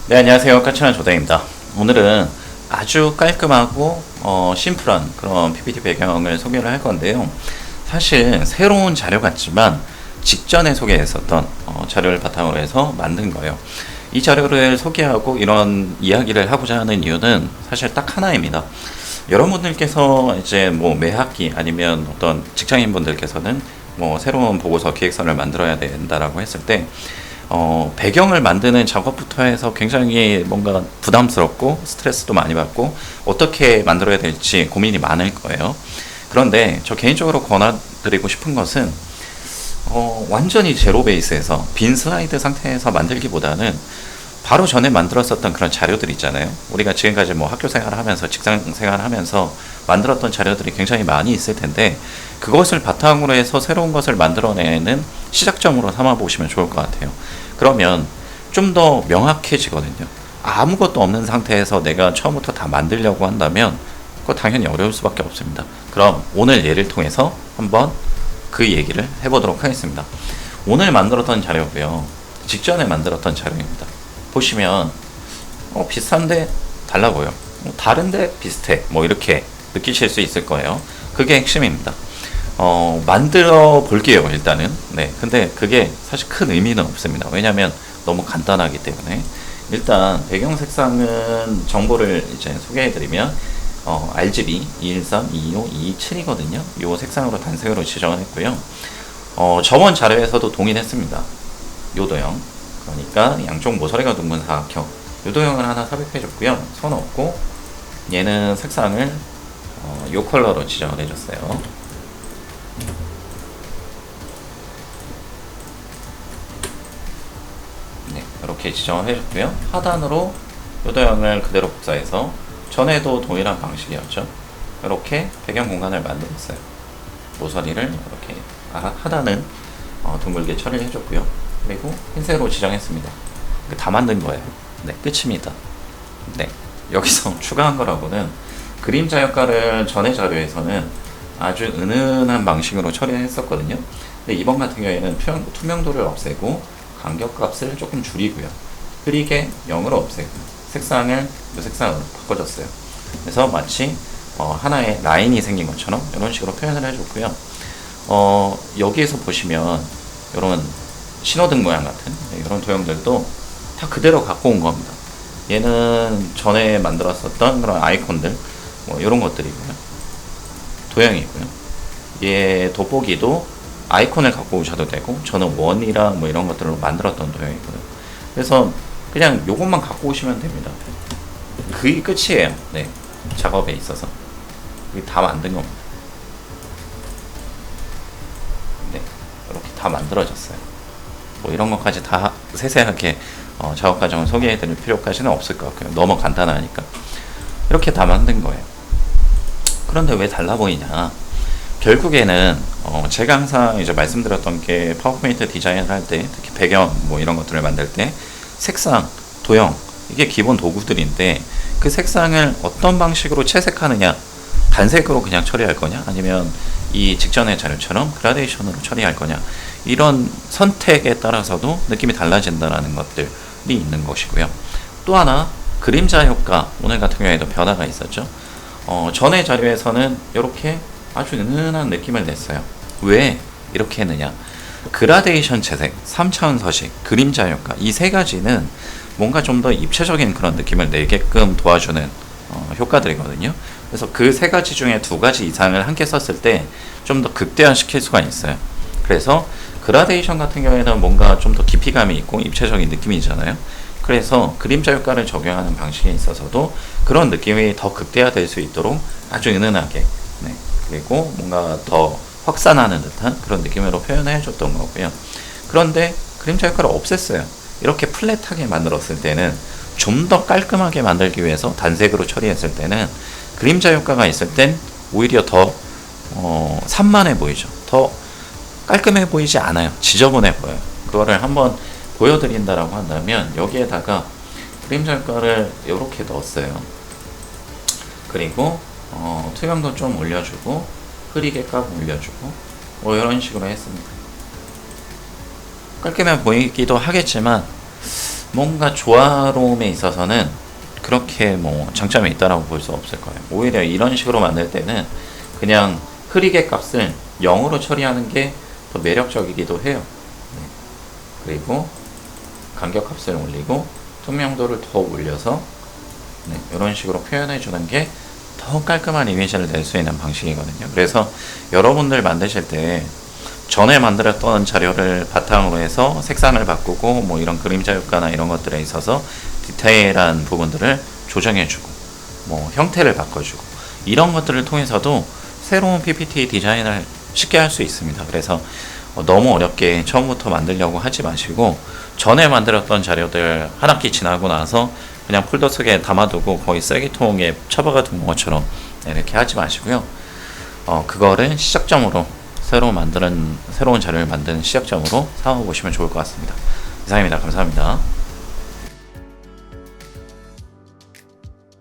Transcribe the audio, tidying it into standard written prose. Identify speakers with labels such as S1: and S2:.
S1: 네, 안녕하세요. 까칠한 조대입니다. 오늘은 아주 깔끔하고 심플한 그런 PPT 배경을 소개를 할 건데요. 사실 새로운 자료 같지만 직전에 소개했었던 자료를 바탕으로 해서 만든 거예요. 이 자료를 소개하고 이런 이야기를 하고자 하는 이유는 사실 딱 하나입니다. 여러분들께서 이제 뭐 매 학기 아니면 어떤 직장인분들께서는 뭐 새로운 보고서 기획서를 만들어야 된다라고 했을 때 배경을 만드는 작업부터 해서 굉장히 뭔가 부담스럽고 스트레스도 많이 받고 어떻게 만들어야 될지 고민이 많을 거예요. 그런데 저 개인적으로 권해드리고 싶은 것은 완전히 제로 베이스에서 빈 슬라이드 상태에서 만들기보다는 바로 전에 만들었었던 그런 자료들 있잖아요. 우리가 지금까지 뭐 학교 생활하면서 직장 생활하면서 만들었던 자료들이 굉장히 많이 있을 텐데 그것을 바탕으로 해서 새로운 것을 만들어내는 시작점으로 삼아 보시면 좋을 것 같아요. 그러면 좀 더 명확해지거든요. 아무것도 없는 상태에서 내가 처음부터 다 만들려고 한다면 그거 당연히 어려울 수밖에 없습니다. 그럼 오늘 예를 통해서 한번 그 얘기를 해보도록 하겠습니다. 오늘 만들었던 자료고요. 직전에 만들었던 자료입니다. 보시면 비슷한데 달라 보여. 다른데 비슷해. 뭐 이렇게 느끼실 수 있을 거예요. 그게 핵심입니다. 만들어 볼게요, 일단은. 네. 근데 그게 사실 큰 의미는 없습니다. 왜냐면 너무 간단하기 때문에. 일단 배경 색상은 정보를 이제 소개해드리면 RGB 213, 225, 227이거든요. 이 색상으로 단색으로 지정을 했고요. 저번 자료에서도 동일했습니다. 요도형. 그러니까 양쪽 모서리가 둥근 사각형. 요도형을 하나 삽입해줬고요. 선 없고 얘는 색상을 요 컬러로 지정을 해줬어요. 네, 이렇게 지정을 해줬고요. 하단으로 요도형을 그대로 복사해서 전에도 동일한 방식이었죠. 이렇게 배경 공간을 만들었어요. 모서리를 이렇게 하단은 둥글게 처리를 해줬고요. 그리고 흰색으로 지정했습니다. 다 만든 거예요. 네, 끝입니다. 네, 여기서 추가한 거라고는 그림자 효과를 전의 자료에서는 아주 은은한 방식으로 처리했었거든요. 근데 이번 같은 경우에는 투명도를 없애고 간격값을 조금 줄이고요. 흐리게 0으로 없애고 색상을 이 색상으로 바꿔줬어요. 그래서 마치 하나의 라인이 생긴 것처럼 이런 식으로 표현을 해줬고요. 여기에서 보시면 이런 신호등 모양 같은 이런 도형들도 다 그대로 갖고 온 겁니다. 얘는 전에 만들었었던 그런 아이콘들 뭐 이런 것들이고요. 도형이고요. 얘 돋보기도 아이콘을 갖고 오셔도 되고 저는 원이랑 뭐 이런 것들로 만들었던 도형이고요. 그래서 그냥 요것만 갖고 오시면 됩니다. 그게 끝이에요. 네, 작업에 있어서 이게 다 만든 겁니다. 네, 이렇게 다 만들어졌어요. 뭐 이런 것까지 다 세세하게 작업 과정을 소개해드릴 필요까지는 없을 것 같고요. 너무 간단하니까 이렇게 다 만든 거예요. 그런데 왜 달라 보이냐? 결국에는 제가 항상 이제 말씀드렸던 게 파워포인트 디자인을 할 때 특히 배경 뭐 이런 것들을 만들 때 색상, 도형 이게 기본 도구들인데 그 색상을 어떤 방식으로 채색하느냐, 단색으로 그냥 처리할 거냐 아니면 이 직전의 자료처럼 그라데이션으로 처리할 거냐 이런 선택에 따라서도 느낌이 달라진다는 것들이 있는 것이고요. 또 하나 그림자 효과 오늘 같은 경우에도 변화가 있었죠. 전의 자료에서는 이렇게 아주 은은한 느낌을 냈어요. 왜 이렇게 했느냐? 그라데이션 채색, 3차원 서식, 그림자 효과 이 세 가지는 뭔가 좀 더 입체적인 그런 느낌을 내게끔 도와주는 효과들이거든요. 그래서 그 세 가지 중에 두 가지 이상을 함께 썼을 때 좀 더 극대화시킬 수가 있어요. 그래서 그라데이션 같은 경우에는 뭔가 좀 더 깊이감이 있고 입체적인 느낌이잖아요. 그래서 그림자 효과를 적용하는 방식에 있어서도 그런 느낌이 더 극대화될 수 있도록 아주 은은하게 네, 그리고 뭔가 더 확산하는 듯한 그런 느낌으로 표현을 해줬던 거고요. 그런데 그림자 효과를 없앴어요. 이렇게 플랫하게 만들었을 때는 좀 더 깔끔하게 만들기 위해서 단색으로 처리했을 때는 그림자 효과가 있을 땐 오히려 더 산만해 보이죠. 더 깔끔해 보이지 않아요. 지저분해 보여요. 그거를 한번 보여드린다라고 한다면 여기에다가 그림자 효과를 이렇게 넣었어요. 그리고 투명도 좀 올려주고 흐리게 값 올려주고 뭐 이런 식으로 했습니다. 깔끔해 보이기도 하겠지만 뭔가 조화로움에 있어서는 그렇게 뭐 장점이 있다라고 볼 수 없을 거예요. 오히려 이런 식으로 만들 때는 그냥 흐리게 값을 0으로 처리하는 게 더 매력적이기도 해요. 네. 그리고 간격 값을 올리고 투명도를 더 올려서 네, 이런 식으로 표현해 주는 게 더 깔끔한 이미지를 낼 수 있는 방식이거든요. 그래서 여러분들 만드실 때 전에 만들었던 자료를 바탕으로 해서 색상을 바꾸고 뭐 이런 그림자 효과나 이런 것들에 있어서 디테일한 부분들을 조정해주고 뭐 형태를 바꿔주고 이런 것들을 통해서도 새로운 PPT 디자인을 쉽게 할 수 있습니다. 그래서 너무 어렵게 처음부터 만들려고 하지 마시고 전에 만들었던 자료들 한 학기 지나고 나서 그냥 폴더 속에 담아두고 거의 쓰레기통에 처박아둔 것처럼 이렇게 하지 마시고요. 그거를 시작점으로 새로운 자료를 만드는 시작점으로 삼아보시면 좋을 것 같습니다. 이상입니다. 감사합니다.